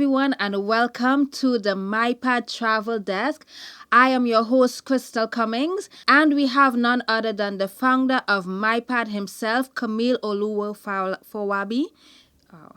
everyone, and welcome to the MIPAD Travel Desk. I am your host, Crystal Cummings, and we have none other than the founder of MIPAD himself, Kamil Olufowabi.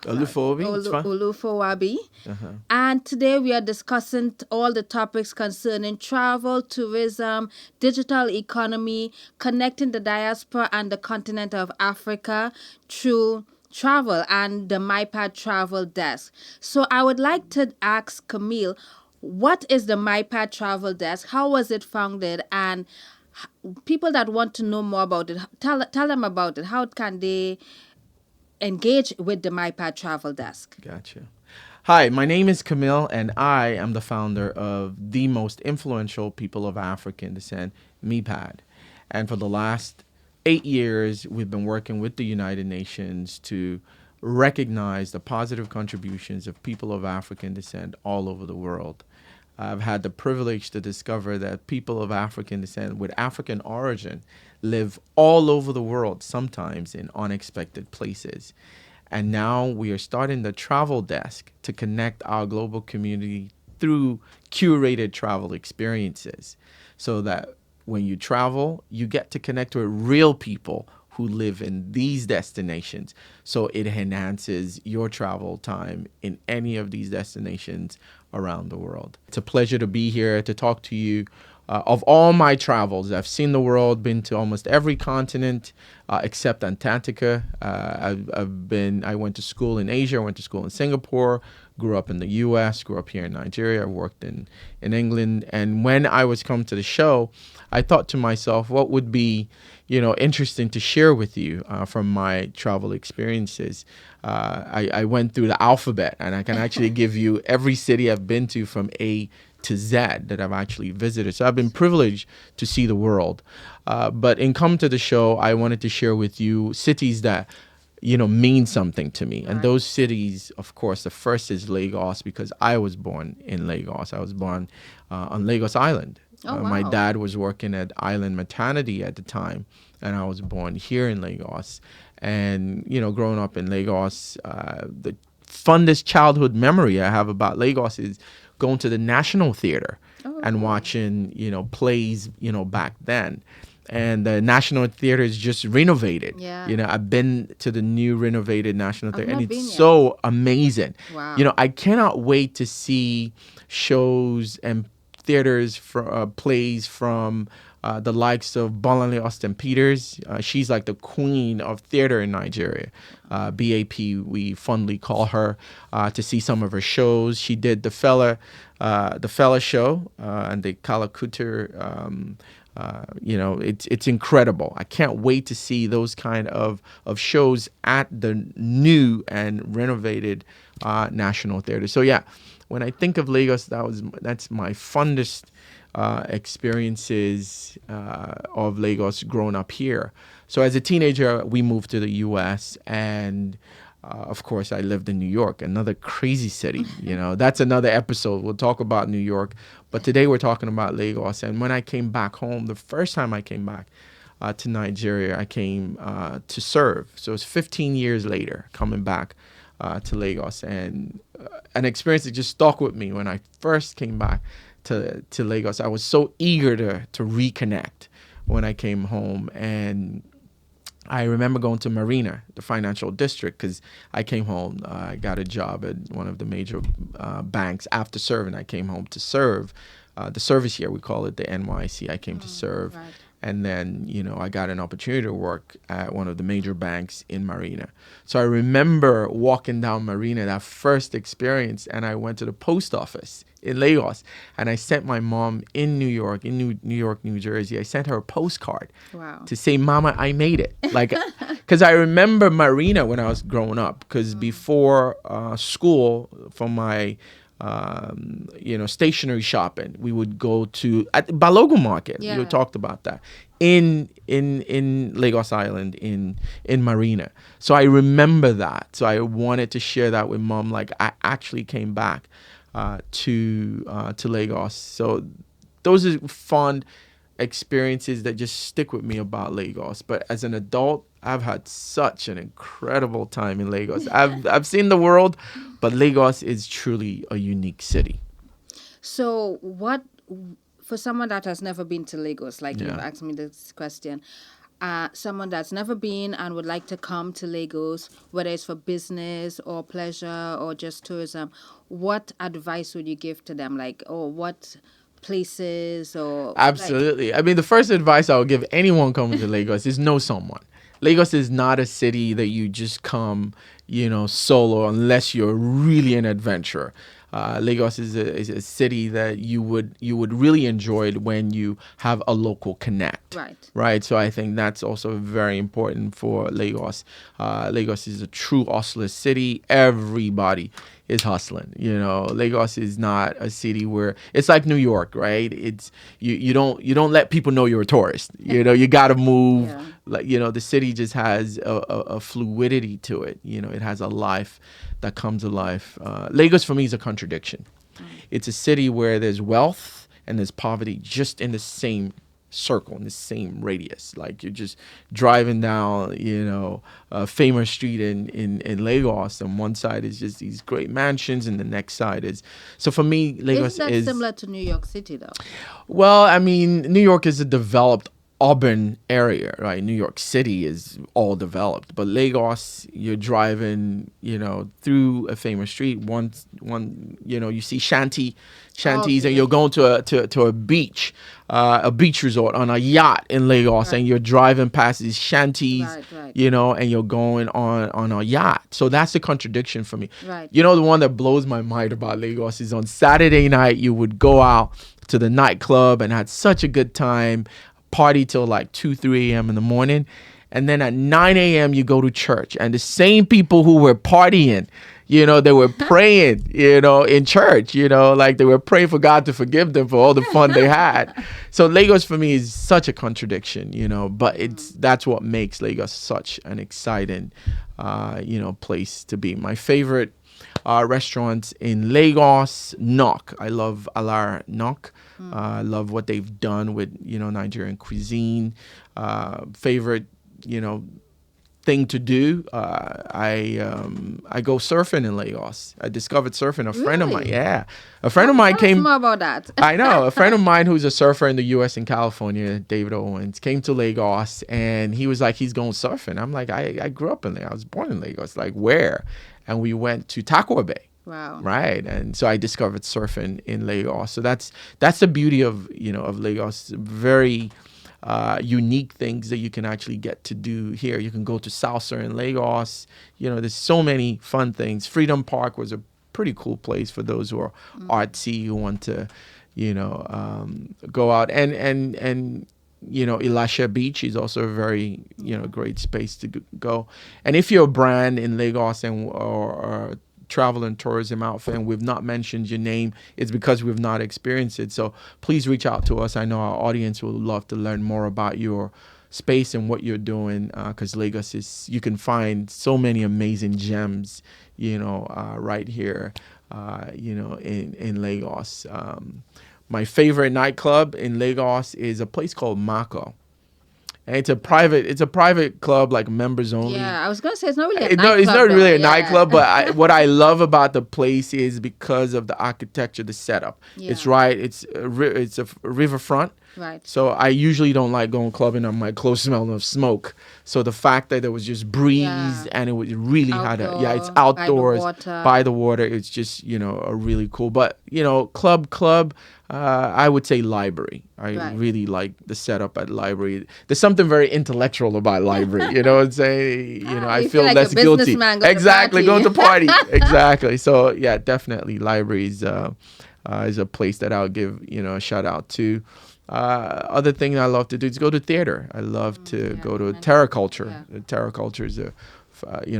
Olufobi, it's fine. Olufowabi. Uh-huh. And today we are discussing all the topics concerning travel, tourism, digital economy, connecting the diaspora and the continent of Africa through travel and the MIPAD Travel Desk. So I would like to ask Kamil, what is the MIPAD Travel Desk? How was it founded? And people that want to know more about it, tell them about it. How can they engage with the MIPAD Travel Desk? Gotcha. Hi, my name is Kamil, and I am the founder of the most influential people of African descent, MIPAD. And for the last 8 years, we've been working with the United Nations to recognize the positive contributions of people of African descent all over the world. I've had the privilege to discover that people of African descent with African origin live all over the world, sometimes in unexpected places. And now we are starting the travel desk to connect our global community through curated travel experiences so that when you travel, you get to connect with real people who live in these destinations. So it enhances your travel time in any of these destinations around the world. It's a pleasure to be here to talk to you. Of all my travels, I've seen the world, been to almost every continent except Antarctica. I went to school in Asia, I went to school in Singapore, grew up in the U.S., grew up here in Nigeria, worked in England. And when I was coming to the show, I thought to myself, what would be, interesting to share with you from my travel experiences. I went through the alphabet, and I can actually give you every city I've been to from A to Z that I've actually visited. So I've been privileged to see the world. But in coming to the show, I wanted to share with you cities that, mean something to me. And those cities, of course, the first is Lagos, because I was born in Lagos. I was born on Lagos Island. Oh, wow. My dad was working at Island Maternity at the time, and I was born here in Lagos. And, growing up in Lagos, the fondest childhood memory I have about Lagos is going to the National Theater and watching, plays, back then. And the National Theater is just renovated. Yeah. I've been to the new renovated National Theater, and not been it's yet. so amazing. Wow. I cannot wait to see shows and theaters for plays from the likes of Bolanle Austin Peters. She's like the queen of theater in Nigeria. BAP, we fondly call her, to see some of her shows. She did the fella show and the Kalakuter. It's incredible. I can't wait to see those kind of shows at the new and renovated National Theater. So yeah, when I think of Lagos, that's my fondest experiences of Lagos growing up here. So as a teenager, we moved to the U.S. and of course, I lived in New York, another crazy city. That's another episode. We'll talk about New York. But today we're talking about Lagos. And when I came back home, the first time I came back to Nigeria, I came to serve. So it's 15 years later coming back to Lagos. And an experience that just stuck with me when I first came back to Lagos. I was so eager to reconnect when I came home. And I remember going to Marina, the financial district, because I came home. I got a job at one of the major banks after serving. I came home to serve. The service year, we call it the NYC. I came to serve. Right. And then, I got an opportunity to work at one of the major banks in Marina. So I remember walking down Marina, that first experience, and I went to the post office in Lagos, and I sent my mom in New York, New Jersey. I sent her a postcard to say, Mama, I made it. Because I remember Marina when I was growing up, because before school, for my stationery shopping, we would go to at Balogun Market. Yeah. You talked about that in Lagos Island in Marina. So I remember that. So I wanted to share that with Mom. Like, I actually came back to Lagos. So those are fond experiences that just stick with me about Lagos. But as an adult, I've had such an incredible time in Lagos. I've seen the world, but Lagos is truly a unique city. So, what for someone that has never been to Lagos, like you've Yeah. asked me this question, someone that's never been and would like to come to Lagos, whether it's for business or pleasure or just tourism, what advice would you give to them? Like, or what places or like, Absolutely. I mean, the first advice I would give anyone coming to Lagos is know someone. Lagos is not a city that you just come, solo unless you're really an adventurer. Lagos is a city that you would really enjoy it when you have a local connect. right? Right. So I think that's also very important for Lagos. Lagos is a true hustler city. Everybody is hustling. Lagos is not a city where it's like New York, right? It's you don't let people know you're a tourist. You got to move. Yeah. Like the city just has a fluidity to it. It has a life that comes alive. Lagos for me is a contradiction. It's a city where there's wealth and there's poverty just in the same circle, in the same radius. Like you're just driving down, a famous street in Lagos, and one side is just these great mansions, and the next side is. So for me, Lagos Isn't that is similar to New York City though? well. I mean, New York is a developed urban area, right? New York City is all developed, but Lagos, you're driving, through a famous street. One, you see shanties, Okay. and you're going to a beach resort on a yacht in Lagos, and you're driving past these shanties, Right. and you're going on a yacht. So that's the contradiction for me. Right. The one that blows my mind about Lagos is on Saturday night, you would go out to the nightclub and had such a good time, party till like 2-3 a.m. in the morning, and then at 9 a.m. you go to church, and the same people who were partying, they were praying, in church, like they were praying for God to forgive them for all the fun they had. So Lagos for me is such a contradiction, but that's what makes Lagos such an exciting place to be. My favorite restaurants in Lagos, Nok. I love Alar Nok. I love what they've done with Nigerian cuisine. Favorite thing to do. I go surfing in Lagos. I discovered surfing. A friend of mine, Really? yeah, a friend of mine Tell us came. more about that. I know a friend of mine who's a surfer in the U.S. and California, David Owens, came to Lagos, and he was like, he's going surfing. I'm like, I grew up in Lagos. I was born in Lagos. Like, where? And we went to Taco Bay. Wow. Right. And so I discovered surfing in Lagos. So that's the beauty of of Lagos. Very unique things that you can actually get to do here. You can go to salsa in Lagos. There's so many fun things. Freedom Park was a pretty cool place for those who are artsy, who want to go out, and Elisha Beach is also a very great space to go. And if you're a brand in Lagos or travel and tourism outfit and we've not mentioned your name, it's because we've not experienced it. So please reach out to us. I know our audience will love to learn more about your space and what you're doing, because Lagos you can find so many amazing gems right here in Lagos. My favorite nightclub in Lagos is a place called Mako. And it's a private club, like members only. Yeah, I was gonna say it's not really a No, nightclub. it's not really though. a nightclub, but what I love about the place is because of the architecture, the setup. It's Yeah. right. It's a riverfront. Right. So I usually don't like going clubbing on my close smell of smoke. So the fact that there was just breeze Yeah. and it really had it's Outdoor, outdoors by the water. by the water. It's just a really cool. But club. I would say library. I Right. really like the setup at library. There's something very intellectual about library. I'd say I you feel feel like less a guilty. businessman going to Exactly, party. going to party. Exactly. So yeah, definitely libraries is a place that I'll give a shout out to. Other thing I love to do is go to theater. I love to go to Terra Culture. Yeah. Terra Culture is a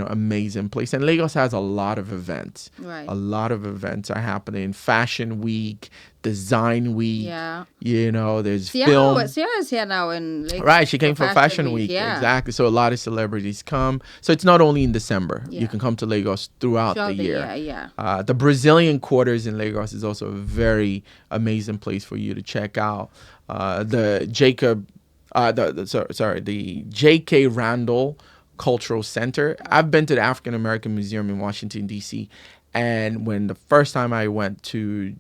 amazing place, and Lagos has a lot of events. Right. A lot of events are happening. Fashion Week, Design Week. Yeah. There's film. Sierra's here now in Lagos Right, she came for Fashion Week. Yeah. Exactly. So a lot of celebrities come. So it's not only in December. Yeah. You can come to Lagos throughout the year. Yeah. The Brazilian Quarters in Lagos is also a very amazing place for you to check out. The Jacob the J.K. Randall Cultural Center. I've been to the African American Museum in Washington, D.C. And when the first time I went to,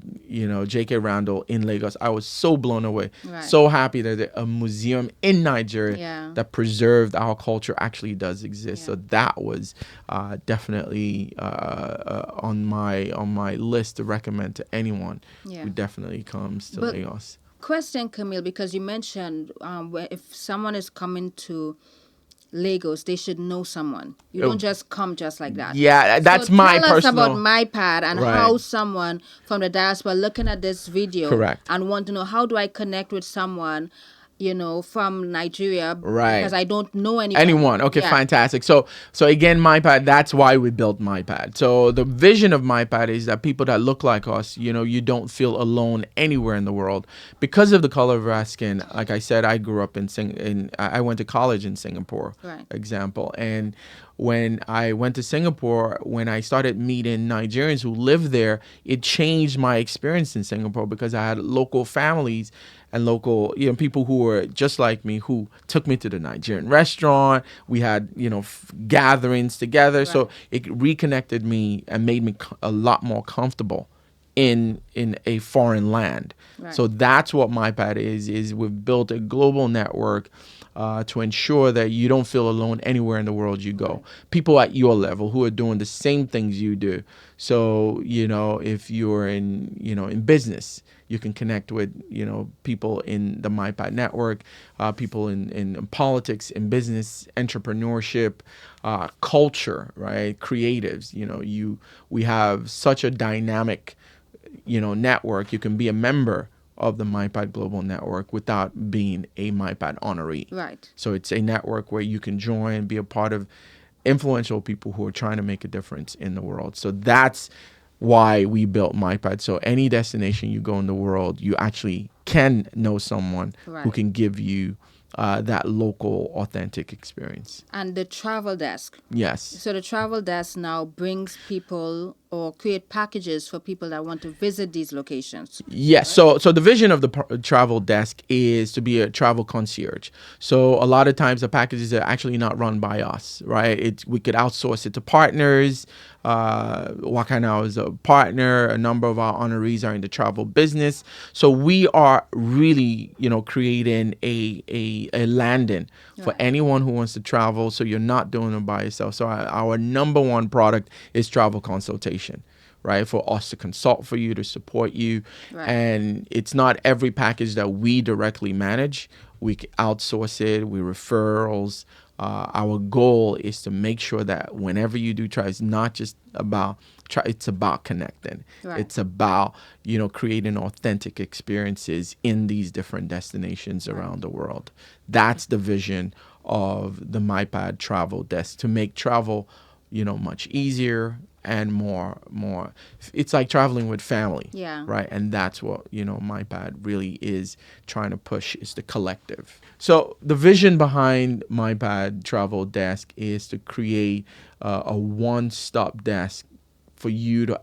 J.K. Randall in Lagos, I was so blown away, Right. so happy that a museum in Nigeria Yeah. that preserved our culture actually does exist. Yeah. So that was definitely on my list to recommend to anyone Yeah. who definitely comes to But Lagos. question, Camille, because you mentioned if someone is coming to Lagos, they should know someone. You don't just come just like that. Yeah, So that's my tell us about personal. MIPAD and Right. how someone from the diaspora looking at this video Correct. and want to know, how do I connect with someone, from Nigeria, Right. because I don't know anyone. Anyone. Okay, Yeah. fantastic. So again, MIPAD, that's why we built MIPAD. So the vision of MIPAD is that people that look like us, you don't feel alone anywhere in the world because of the color of our skin. Like I said, I grew up I went to college in Singapore, Right. example. And when I went to Singapore, when I started meeting Nigerians who lived there, it changed my experience in Singapore because I had local families and local, people who were just like me who took me to the Nigerian restaurant. We had, gatherings together. Right. So it reconnected me and made me a lot more comfortable in a foreign land. Right. So that's what MIPAD is we've built a global network to ensure that you don't feel alone anywhere in the world you go. Right. People at your level who are doing the same things you do. So, if you're in business, you can connect with, people in the MIPAD network, people in politics, in business, entrepreneurship, culture, right? Creatives, we have such a dynamic, network. You can be a member of the MIPAD Global Network without being a MIPAD honoree. Right. So it's a network where you can join and be a part of influential people who are trying to make a difference in the world. So that's why we built MIPAD. So any destination you go in the world, you actually can know someone who Right. can give you that local, authentic experience. And the travel desk. Yes. So the travel desk now brings people or create packages for people that want to visit these locations. Yes. So the vision of the travel desk is to be a travel concierge. So a lot of times the packages are actually not run by us, right? We could outsource it to partners. Wakana is a partner. A number of our honorees are in the travel business. So we are really, creating a landing for Right. anyone who wants to travel. So you're not doing it by yourself. So our number one product is travel consultation, right? For us to consult for you, to support you. Right. And it's not every package that we directly manage. We outsource it, we referrals. Our goal is to make sure that whenever you do try, it's not just about try. It's about connecting. Right. It's about creating authentic experiences in these different destinations around the world. That's the vision of the MIPAD Travel Desk, to make travel, much easier and more. It's like traveling with family. Yeah. Right. And that's what MIPAD really is trying to push, is the collective. So the vision behind MIPAD Travel Desk is to create a one-stop desk for you to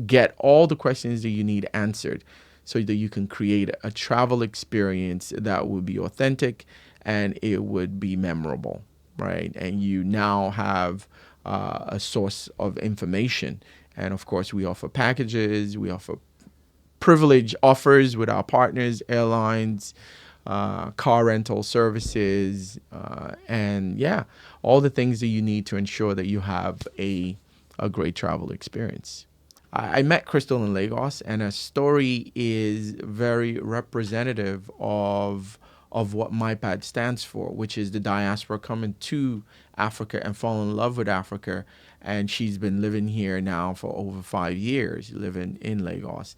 get all the questions that you need answered, so that you can create a travel experience that would be authentic and it would be memorable, right? And you now have a source of information. And of course, we offer packages, we offer privilege offers with our partners, airlines, car rental services, and all the things that you need to ensure that you have a great travel experience. I met Crystal in Lagos, and her story is very representative of what MIPAD stands for, which is the diaspora coming to Africa and fall in love with Africa. And she's been living here now for over 5 years, living in Lagos,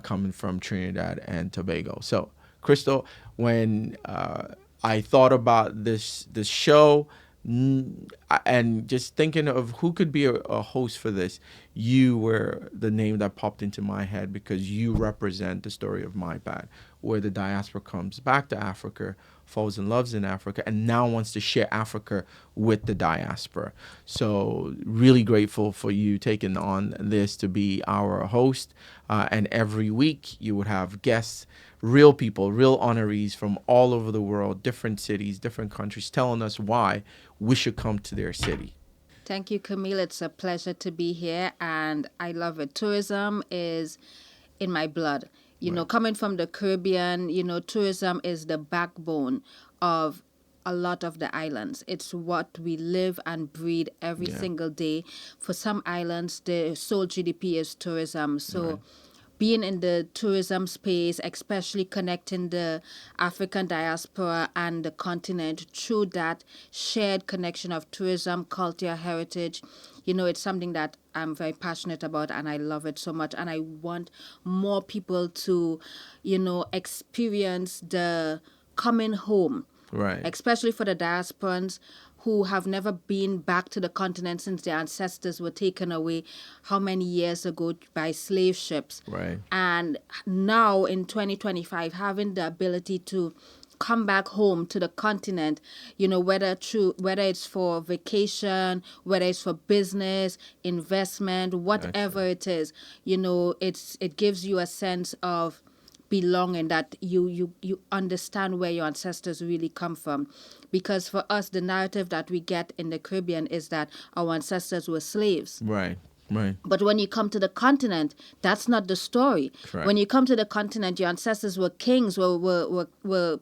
coming from Trinidad and Tobago. So, Crystal, when I thought about this show, and just thinking of who could be a host for this, you were the name that popped into my head because you represent the story of MIPAD, where the diaspora comes back to Africa, falls in love in Africa, and now wants to share Africa with the diaspora. So really grateful for you taking on this to be our host. And every week you would have guests, real people, real honorees from all over the world, different cities, different countries, telling us why we should come to their city. Thank you, Kamil. It's a pleasure to be here, and I love it. Tourism is in my blood. Coming from the Caribbean, tourism is the backbone of a lot of the islands. It's what we live and breathe every single day. For some islands, the sole GDP is tourism. So being in the tourism space, especially connecting the African diaspora and the continent through that shared connection of tourism, culture, heritage, it's something that I'm very passionate about, and I love it so much. And I want more people to, experience the coming home. Right. Especially for the diasporans who have never been back to the continent since their ancestors were taken away how many years ago by slave ships. Right. And now in 2025, having the ability to come back home to the continent, whether it's for vacation, whether it's for business, investment, whatever it is, it gives you a sense of belonging, that you understand where your ancestors really come from. Because for us, the narrative that we get in the Caribbean is that our ancestors were slaves. Right. Right. But when you come to the continent, that's not the story. Correct. When you come to the continent, your ancestors were kings, were royalty.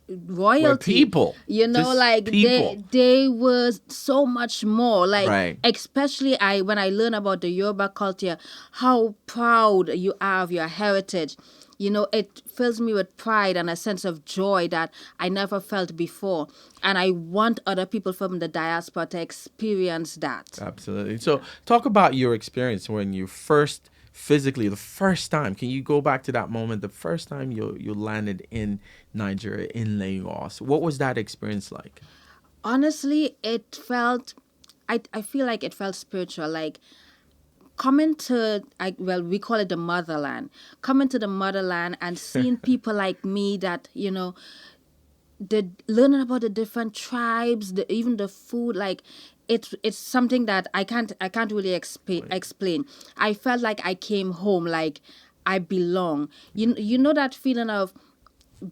We're people. Just people. They were so much more. Right. Especially when I learn about the Yoruba culture, how proud you are of your heritage. It fills me with pride and a sense of joy that I never felt before. And I want other people from the diaspora to experience that. Absolutely. So talk about your experience when you first, physically, the first time. Can you go back to that moment, the first time you landed in Nigeria, in Lagos? What was that experience like? Honestly, I feel like it felt spiritual. Like, coming to, we call it the motherland. Coming to the motherland and seeing people like me that, learning about the different tribes, even the food, like it's something that I can't really explain. I felt like I came home, like I belong. You know that feeling of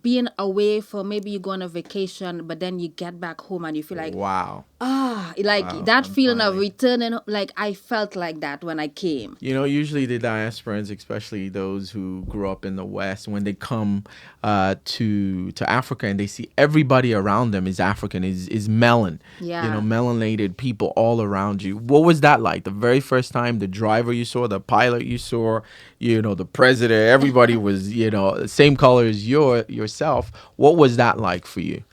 being away for, maybe you go on a vacation, but then you get back home and you feel like, wow. That feeling of returning, like I felt like that when I came. Usually the diasporans, especially those who grew up in the West, when they come to Africa and they see everybody around them is African, is melon, melanated people all around you. What was that like? The very first time, the driver you saw, the pilot you saw, the president, everybody was, same color as yourself. What was that like for you?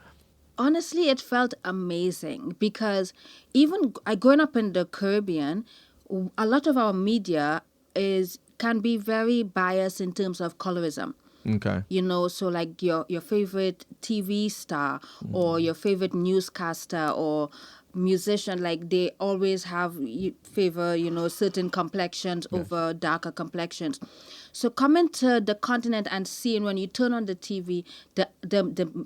Honestly, it felt amazing because even growing up in the Caribbean, a lot of our media can be very biased in terms of colorism. Okay. So like your favorite TV star or your favorite newscaster or musician, like they always favor, certain complexions over darker complexions. So coming to the continent and seeing, when you turn on the TV, the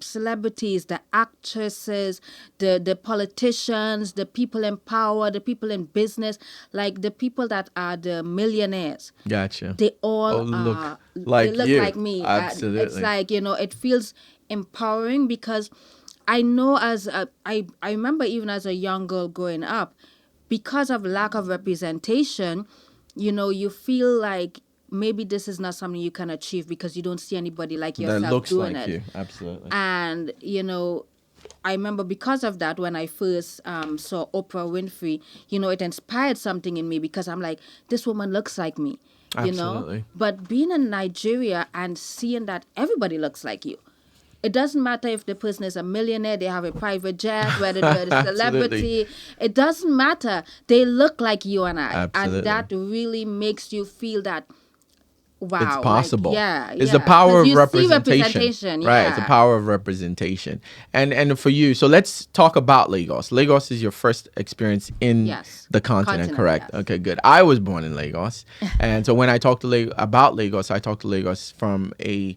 celebrities, the actresses, the politicians, the people in power, the people in business, like the people that are the millionaires. Gotcha. They all look like they look you. like me. Absolutely. It's like, it feels empowering because I know I remember even as a young girl growing up, because of lack of representation, you feel like maybe this is not something you can achieve because you don't see anybody like yourself that looks doing like it. You. Absolutely. And, I remember because of that, when I first saw Oprah Winfrey, it inspired something in me because I'm like, this woman looks like me, Absolutely. But being in Nigeria and seeing that everybody looks like you. It doesn't matter if the person is a millionaire, they have a private jet, whether they're a celebrity. It doesn't matter. They look like you and I. Absolutely. And that really makes you feel that It's Wow, like possible. yeah, It's the yeah. power Because of you see representation, representation, right? It's the yeah. power of representation. And for you, so let's talk about Lagos. Lagos is your first experience in Yes. the continent, Continent, correct? yes. Okay, good. I was born in Lagos, and so when I talk to about Lagos, I talk to Lagos from a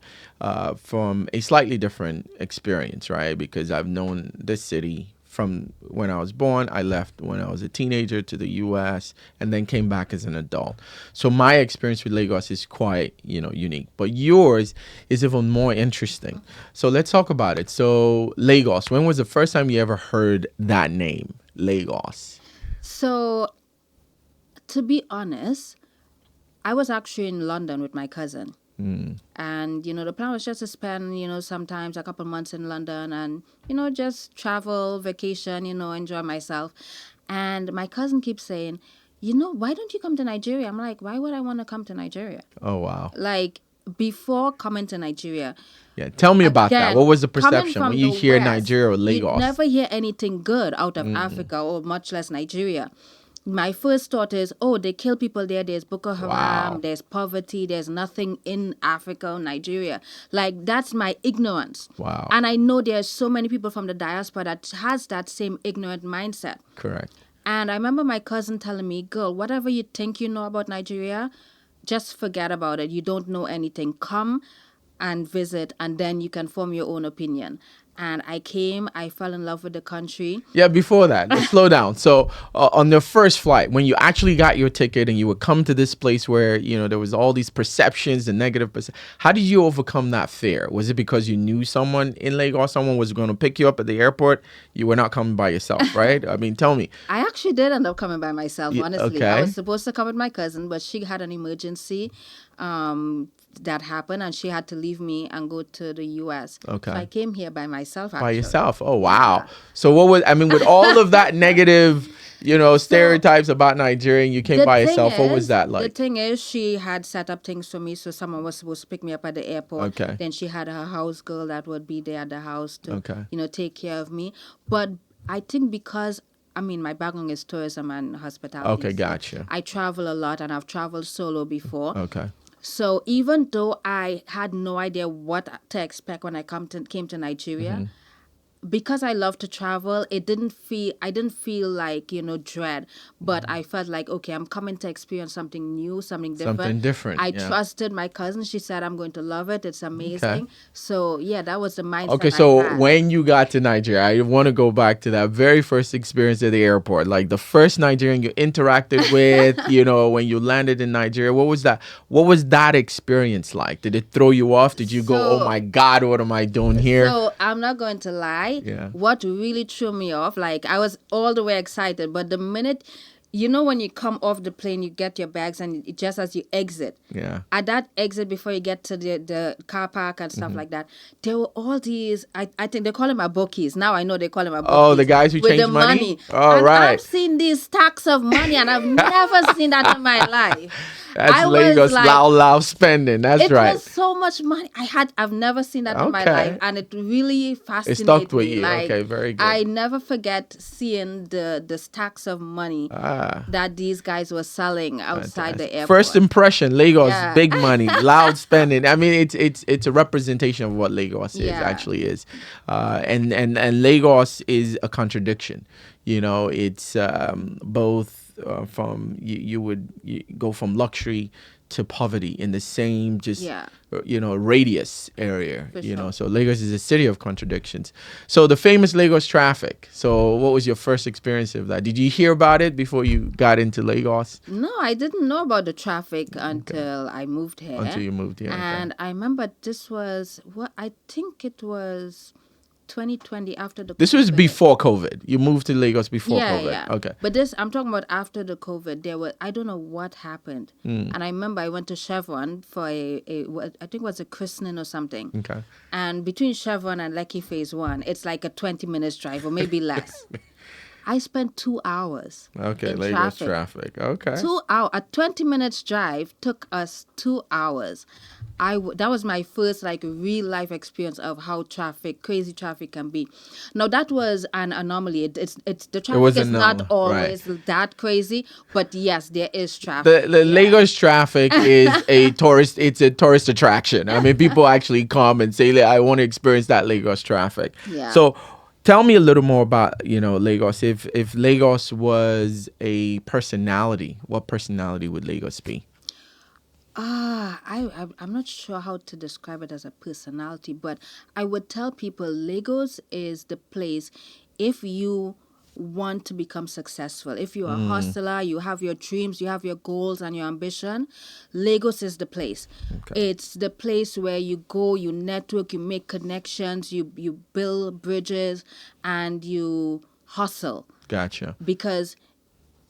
slightly different experience, right? Because I've known this city from when I was born. I left when I was a teenager to the U.S. and then came back as an adult. So my experience with Lagos is quite, unique. But yours is even more interesting. So let's talk about it. So Lagos, when was the first time you ever heard that name, Lagos? So, to be honest, I was actually in London with my cousin. And, the plan was just to spend, sometimes a couple months in London and, just travel, vacation, enjoy myself. And my cousin keeps saying, why don't you come to Nigeria? I'm like, why would I want to come to Nigeria? Oh, wow. Like, before coming to Nigeria, Yeah, tell me about that. again, What was the coming perception when from you the hear West, Nigeria or you Lagos? never hear anything good out of Africa or much less Nigeria. My first thought is, oh, they kill people there. There's Boko Haram, Wow. there's poverty, there's nothing in Africa or Nigeria. Like, that's my ignorance. Wow. And I know there's so many people from the diaspora that has that same ignorant mindset. Correct. And I remember my cousin telling me, girl, whatever you think you know about Nigeria, just forget about it. You don't know anything. Come and visit, and then you can form your own opinion. And I came, I fell in love with the country. Yeah, before that, let's slow down. So, on the first flight, when you actually got your ticket and you would come to this place where, there was all these perceptions, the negative how did you overcome that fear? Was it because you knew someone in Lagos, someone was going to pick you up at the airport? You were not coming by yourself, right? I mean, tell me. I actually did end up coming by myself, honestly. I Okay. was supposed to come with my cousin, but she had an emergency that happened, and she had to leave me and go to the U.S. Okay. So I came here by myself, actually. By yourself. Oh, wow. So with all of that negative, stereotypes about Nigeria, and you came by yourself. What was that like? The thing is, she had set up things for me, so someone was supposed to pick me up at the airport. Okay. Then she had her house girl that would be there at the house to, Okay. take care of me. But I think because my background is tourism and hospitality. Okay, so gotcha. I travel a lot, and I've traveled solo before. Okay. So even though I had no idea what to expect when I came to Nigeria, because I love to travel, I didn't feel like, dread, but I felt like, okay, I'm coming to experience something new, something different. Something different. I yeah. trusted my cousin. She said, I'm going to love it. It's amazing. Okay. So yeah, that was the mindset. Okay, so I had. when you got to Nigeria, I want to go back to that very first experience at the airport, like the first Nigerian you interacted with, when you landed in Nigeria. What was that? What was that experience like? Did it throw you off? Did you go, oh my God, what am I doing here? So I'm not going to lie. Yeah. What really threw me off, like I was all the way excited, but the minute, when you come off the plane, you get your bags, and just as you exit, Yeah. at that exit before you get to the car park and stuff like that, there were all these, I think they call them abokis. Now I know they call them abokis. Oh, the guys who with change the money. Oh, and right. I've seen these stacks of money, and I've never seen that in my life. That's Lagos loud spending. That's right. It was so much money. I've never seen that in my Okay. life, and it really fascinated me. It stuck with you. Like, Okay, very good. I never forget seeing the stacks of money that these guys were selling outside the airport. First impression, Lagos, Yeah. big money, loud spending. I mean, it's a representation of what Lagos is, actually is, and Lagos is a contradiction. It's both. From you would go from luxury to poverty in the same radius area. For sure. So Lagos is a city of contradictions. So the famous Lagos traffic. So what was your first experience of that? Did you hear about it before you got into Lagos? No, I didn't know about the traffic until I moved here. Until you moved here. And I remember this was I think it was 2020 after the This was COVID. before COVID. You moved to Lagos before Yeah, COVID. yeah. Okay. But I'm talking about after the COVID. I don't know what happened. And I remember I went to Chevron for I think it was a christening or something. Okay. And between Chevron and Lekki Phase 1, it's like a 20-minute drive or maybe less. I spent 2 hours. Okay, in Lagos traffic. Okay. 2 hours. A 20 minutes drive took us 2 hours. that was my first like real life experience of how crazy traffic can be. Now that was an anomaly. It's the It traffic was a is not no, right? always that crazy, but yes, there is The, traffic. the Yeah. Lagos traffic is a tourist. It's a tourist attraction. I mean, people actually come and say, "I want to experience that Lagos traffic." Yeah. So, tell me a little more about Lagos. If Lagos was a personality, what personality would Lagos be? I'm not sure how to describe it as a personality, but I would tell people Lagos is the place if you want to become successful. If you're a hustler, you have your dreams, you have your goals and your ambition, Lagos is the place. Okay, It's the place where you go, you network, you make connections, you build bridges, and you hustle gotcha. because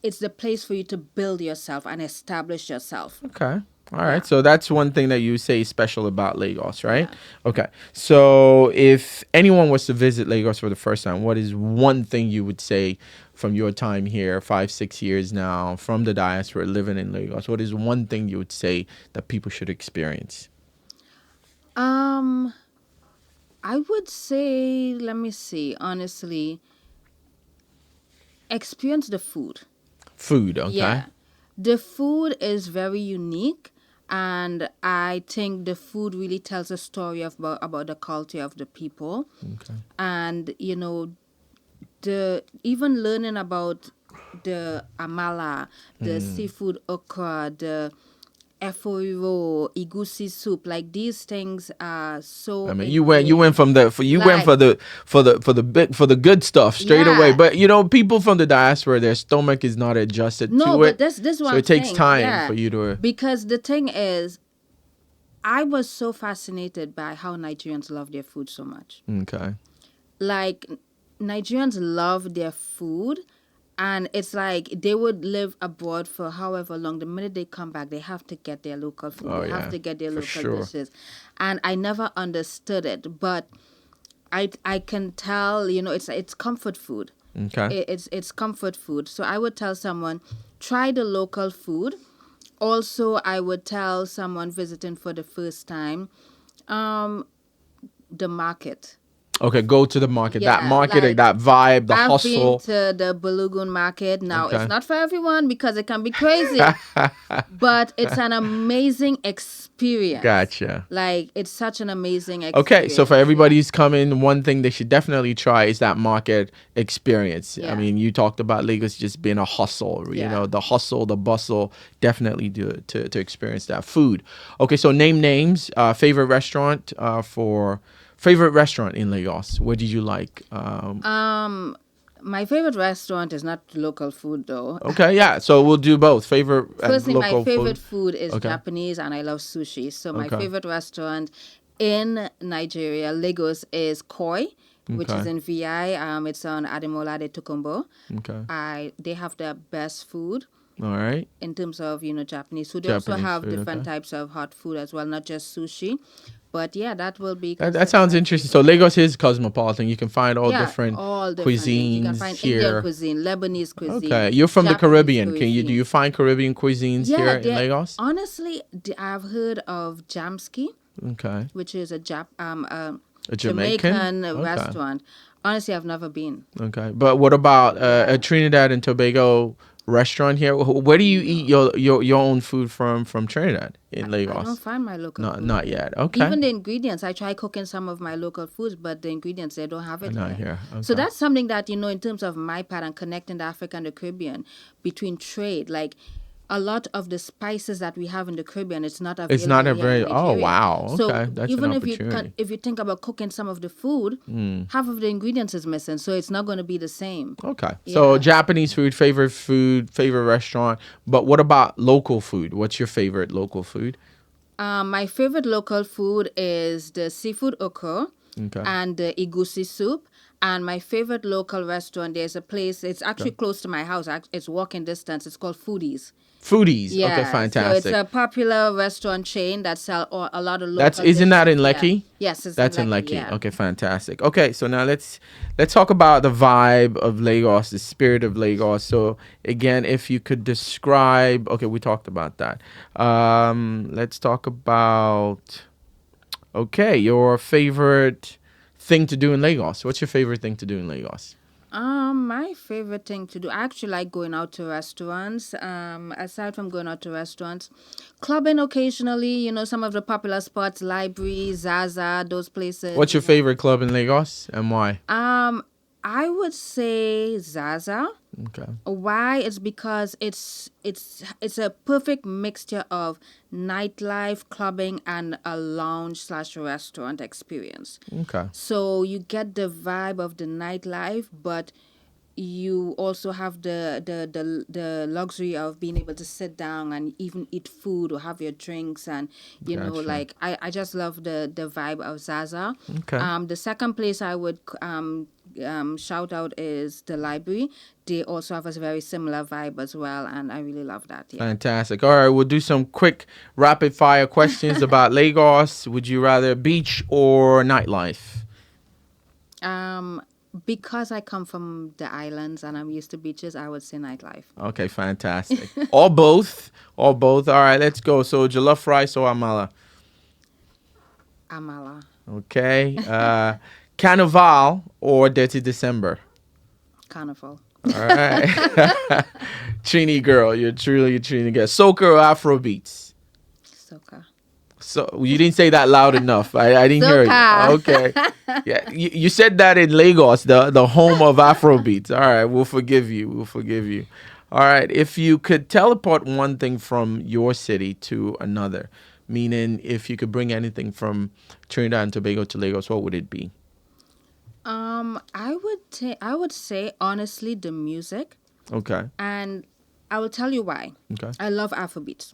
it's the place for you to build yourself and establish yourself. Okay. All Yeah. right. So that's one thing that you say is special about Lagos, right? Yeah. Okay. So if anyone was to visit Lagos for the first time, what is one thing you would say from your time here, 5, 6 years now, from the diaspora living in Lagos? What is one thing you would say that people should experience? Um, I would say, let me see, honestly, experience the food. Food, okay? Yeah. The food is very unique, and I think the food really tells a story about the culture of the people. Okay. And, the even learning about the amala, the seafood okra, the eforo, igusi soup, like these things are so I mean, you went ingrained. from you went Like, for the good stuff straight away. yeah. But people from the diaspora, their stomach is not adjusted No, to but it, this is what so I'm it takes saying. time Yeah. for you to. Because the thing is, I was so fascinated by how Nigerians love their food so much. Okay. Like, Nigerians love their food, and it's like they would live abroad for however long. The minute they come back, they have to get their local food. Oh They have yeah, to get their for local sure. dishes. And I never understood it, but I can tell, it's comfort food. Okay. It's comfort food. So I would tell someone, try the local food. Also, I would tell someone visiting for the first time, um, the market. Okay, go to the market. That Yeah, market, like that vibe, the I've been hustle. to the Balogun market. Now, it's Okay. not for everyone because it can be crazy, but it's an amazing experience. Gotcha. Like, it's such an amazing Okay, so for experience. everybody Yeah. who's coming, one thing they should definitely try is that market experience. I Yeah. mean, you talked about Lagos just being a hustle, Yeah. the hustle, the bustle, definitely do it to experience that food. Okay, so name names, favorite restaurant in Lagos. What did you like? My favorite restaurant is not local food though. Okay, yeah, so we'll do both. Favorite Firstly, my local favorite food. food is Okay. Japanese, and I love sushi. So my Okay. favorite restaurant in Nigeria, Lagos, is Koi, which is Okay. in VI. It's on Ademola de Tokumbo. Okay. They have the best food All right. in terms of Japanese food. They also Japanese have food. different Okay. types of hot food as well, not just sushi. But yeah, that will be That considered sounds my interesting. So favorite. Yeah. Lagos is cosmopolitan. You can find all Yeah, different all different things. You can cuisines find Indian here. cuisine, Lebanese cuisine, Okay, you're from the Japanese Caribbean. Do cuisine. you find Caribbean cuisines Yeah, here in Lagos? honestly, I've heard of Jamski, Okay, which is a a Jamaican. Jamaican Okay, restaurant. Honestly, I've never been. okay. But what about Yeah. a Trinidad and Tobago restaurant here? Where do you eat your own food from Trinidad in I don't Lagos? find my local Not food not here. yet. Okay, Even the ingredients, I try cooking some of my local foods, but the ingredients, they don't have it not here. here. So Okay. that's something that, in terms of MIPAD and connecting the Africa and the Caribbean between trade, like a lot of the spices that we have in the Caribbean, it's not It's available not a here in very. Oh Nigeria. wow. So Okay, that's an even opportunity. if you think about cooking some of the food, half of the ingredients is missing, so it's not going to be the same. Okay. So Yeah. Japanese food, favorite restaurant. But what about local food? What's your favorite local food? My favorite local food is the seafood okra. Okay. and the egusi soup. And my favorite local restaurant, there's a place, it's actually Okay. close to my house. It's walking distance. It's called Foodies. Foodies. Okay, Yeah, so it's fantastic. a popular restaurant chain that sell a lot of That's local isn't that dishes. in Yeah. Lekki? Yes, it's in That's in Lekki. Lekki. Yeah. Okay, fantastic. Okay, so now let's talk about the vibe of Lagos, the spirit of Lagos. So again, if you could describe, okay, we talked about that. Let's talk about okay, your favorite thing to do in Lagos. What's your favorite thing to do in Lagos? My favorite thing to do, I actually like going out to restaurants. Aside from going out to restaurants, clubbing occasionally, some of the popular spots, library, Zaza, those What's places, your favorite club in Lagos and why? I would say Zaza. Okay. Why? It's because it's a perfect mixture of nightlife, clubbing, and a lounge slash restaurant experience. Okay. So you get the vibe of the nightlife, but you also have the luxury of being able to sit down and even eat food or have your drinks, and Gotcha. like I just love the vibe of Zaza. Okay. The second place I would shout out is the library. They also have a very similar vibe as well, and I really love that. Yeah. Fantastic. All right, we'll do some quick rapid fire questions about Lagos. Would you rather beach or nightlife? Because I come from the islands and I'm used to beaches, I would say nightlife. Okay, fantastic. Or both. Or both. All right, let's go. So jollof rice or amala? Amala. Okay. Carnival or Dirty December? Carnival. All right. Trini girl, you're truly a Trini girl. Soca or Afro beats? Soca. So you didn't say that loud enough. I didn't hear Soca. you. Okay. Yeah, you said that in Lagos, the home of Afrobeats. All right, we'll forgive you. We'll forgive you. All right. If you could teleport one thing from your city to another, meaning if you could bring anything from Trinidad and Tobago to Lagos, what would it be? I would say honestly the music, Okay. and I will tell you why. Okay. I love Afrobeats.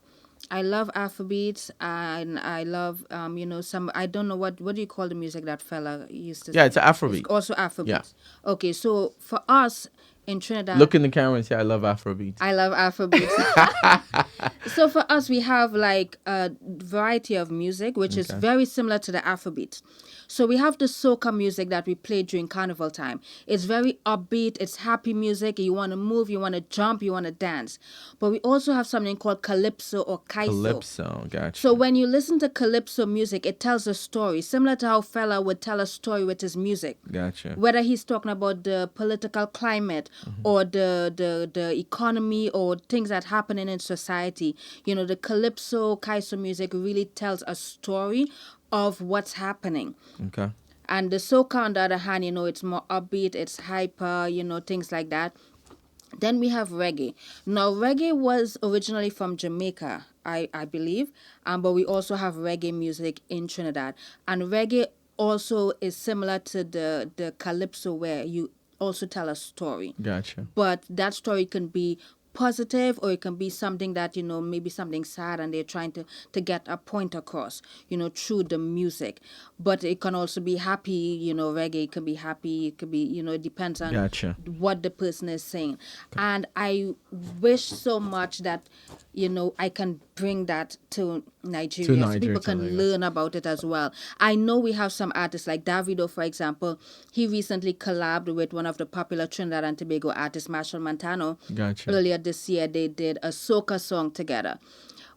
I love Afrobeats, and I love some, I don't know what do you call the music that fella used to Yeah, sing? it's an Afrobeat. Also Yeah. Afrobeats. Okay, so for us in Trinidad, Look in the camera and say, I love Afrobeats. I love Afrobeats. So for us, we have like a variety of music, which is Okay. very similar to the Afrobeat. So we have the soca music that we play during carnival time. It's very upbeat. It's happy music. You want to move, you want to jump, you want to dance. But we also have something called calypso or kaiso. Calypso. Gotcha. So when you listen to calypso music, it tells a story, similar to how fella would tell a story with his music. Gotcha. Whether he's talking about the political climate or the economy or things that happening in society, the calypso kaiso music really tells a story of what's happening. Okay. And the soca, on the other hand, it's more upbeat, it's hyper, things like that. Then we have reggae. Now, reggae was originally from Jamaica, I believe, but we also have reggae music in Trinidad. And reggae also is similar to the calypso, where you also tell a story. Gotcha. But that story can be positive, or it can be something that maybe something sad, and they're trying to get a point across through the music. But it can also be happy. Reggae can be happy, it could be it depends on Gotcha. what the person is saying. And I wish so much that I can bring that to Nigeria, so Nigeria, people to can Lagos. learn about it as well. I know we have some artists like Davido, for example. He recently collabed with one of the popular Trinidad and Tobago artists, Marshall Montano. Gotcha. Earlier this year, they did a soca song together.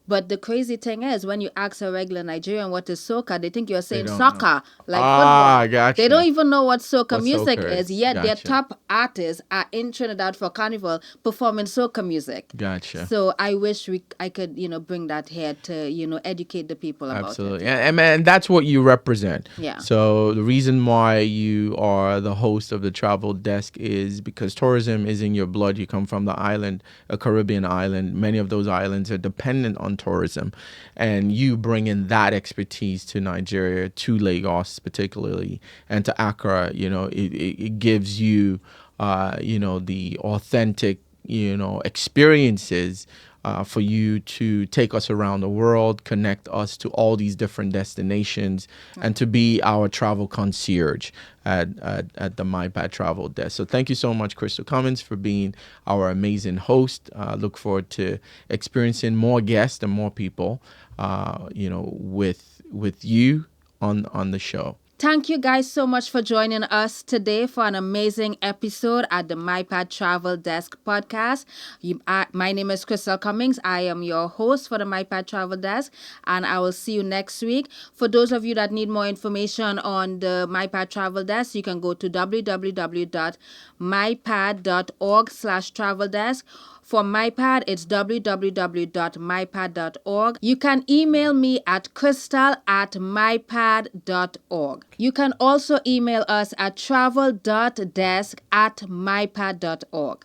But the crazy thing is, when you ask a regular Nigerian what is soca, they think you're saying don't soccer, like Ah, football. gotcha. They don't even know what soca What music soca is. is. Yet their Gotcha. top artists are in Trinidad for Carnival performing soca music. Gotcha. So I wish I could, bring that here to, educate the people about Absolutely. it. And that's what you represent. Yeah. So the reason why you are the host of the travel desk is because tourism is in your blood. You come from the island, a Caribbean island. Many of those islands are dependent on tourism. And you bring in that expertise to Nigeria, to Lagos particularly, and to Accra. It gives you, the authentic, experiences for you to take us around the world, connect us to all these different destinations, and to be our travel concierge at the MIPAD Travel Desk. So thank you so much, Crystal Cummings, for being our amazing host. Look forward to experiencing more guests and more people, with you on the show. Thank you guys so much for joining us today for an amazing episode at the MIPAD Travel Desk Podcast. My name is Crystal Cummings. I am your host for the MIPAD Travel Desk, and I will see you next week. For those of you that need more information on the MIPAD Travel Desk, you can go to www.mipad.org/travel desk. For MIPAD, it's www.mipad.org. You can email me at crystal@mipad.org. You can also email us at travel.desk@mipad.org.